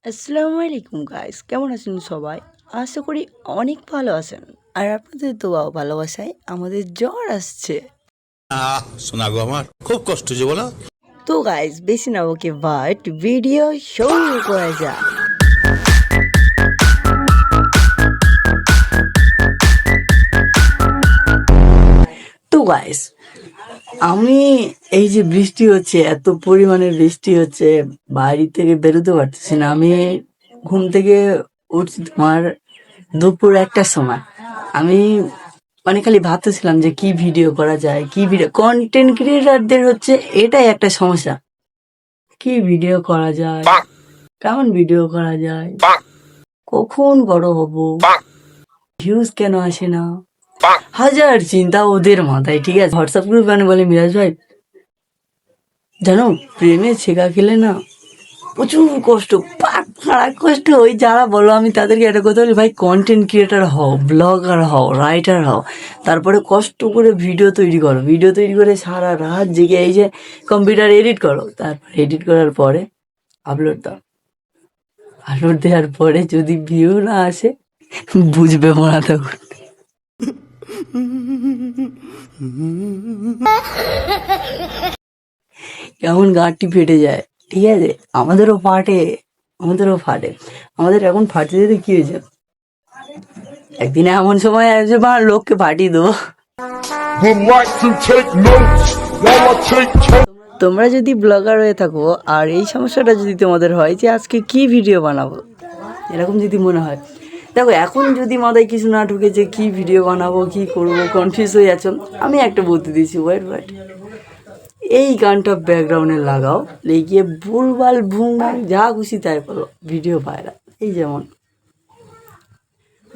আসসালামু আলাইকুম গাইস, কেমন আছেন সবাই? আশা করি অনেক ভালো আছেন। আর আপনাদের দোয়া ও ভালোবাসায় আমাদের জ্বর আসছে। শোনা গো আমার খুব কষ্ট যে বলো। তো গাইস বেশি না ওকে বাট ভিডিও শুরু করা যাক। তো গাইস আমি এই যে বৃষ্টি হচ্ছে, এত পরিমাণে বৃষ্টি হচ্ছে, বাড়ি থেকে বেরোতে পারতেছি না। আমি ঘুম থেকে উঠছি তোমার দুপুর 1টার সময়। আমি মানে খালি ভাবতেছিলাম যে কি ভিডিও করা যায়, কি ভিডিও কন্টেন্ট ক্রিয়েটারদের হচ্ছে এটাই একটা সমস্যা। কি ভিডিও করা যায়, কেমন ভিডিও করা যায়, কখন বড় হব, ভিউজ কেন আসে না, হাজার চিন্তা ওদের মাথায়। ঠিক আছে, হোয়াটসঅ্যাপ গ্রুপ মানে বলে মিরাজ ভাই জানো প্রেমে ছেঁকা খেলে না প্রচুর কষ্ট, পাড়া কষ্ট। ওই যারা বলো, আমি তাদেরকে একটা কথা বলি, ভাই কন্টেন্ট ক্রিয়েটার হও, ব্লগার হও, রাইটার হও, তারপরে কষ্ট করে ভিডিও তৈরি করো, ভিডিও তৈরি করে সারা রাত জেগে এই যে কম্পিউটার এডিট করো, তারপর এডিট করার পরে আপলোড দাও। আপলোড দেওয়ার পরে যদি ভিউ না আসে বুঝবে মরা তখন। কেমন গাঁটটি ফেটে যায়। ঠিক আছে, আমাদেরও ফাটে, আমাদের এখন ফাটতে যেতে কি হয়েছে, একদিন এমন সময় আসবে বা লোককে ফাটিয়ে দেবো। তোমরা যদি ব্লগার হয়ে থাকো আর এই সমস্যাটা যদি তোমাদের হয় যে আজকে কি ভিডিও বানাবো, এরকম যদি মনে হয়, দেখো এখন যদি মাথায় কিছু না ঢুকে যে কি ভিডিও বানাবো, কি করবো, কনফিউজ হয়ে যাচ্ছ, আমি একটা বলতে দিয়েছি, ওয়েট এই গানটা ব্যাকগ্রাউন্ডে লাগাও, লেগিয়ে ভুলভাল ভুংভাং যা খুশি তাই করো, ভিডিও ভাইরাল। এই যেমন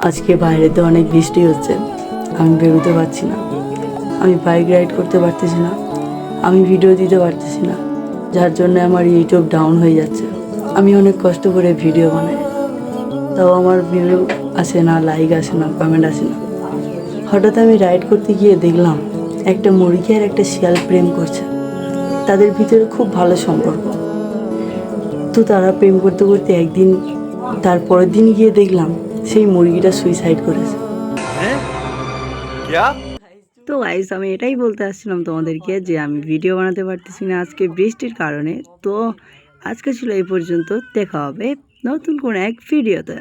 আজকে বাইরেতে অনেক বৃষ্টি হচ্ছে, আমি বেরোতে পারছি না, আমি বাইক রাইড করতে পারতেছি না, আমি ভিডিও দিতে পারতেছি না, যার জন্য আমার ইউটিউব ডাউন হয়ে যাচ্ছে। আমি অনেক কষ্ট করে ভিডিও বানাই, তাও আমার ভিডিও আসে না, লাইক আসে না, কমেন্ট আসে না। হঠাৎ আমি রাইড করতে গিয়ে দেখলাম একটা মুরগি আর একটা শিয়াল প্রেম করছে, তাদের ভিতরে খুব ভালো সম্পর্ক। তো তারা প্রেম করতে করতে একদিন, তারপরের দিন গিয়ে দেখলাম সেই মুরগিটা সুইসাইড করেছে। তো গাইস আমি এটাই বলতে আসছিলাম তোমাদেরকে যে আমি ভিডিও বানাতে পারতেছি না আজকে বৃষ্টির কারণে। তো আজকে ছিল এই পর্যন্ত, দেখা হবে নতুন কোনো এক ভিডিওতে।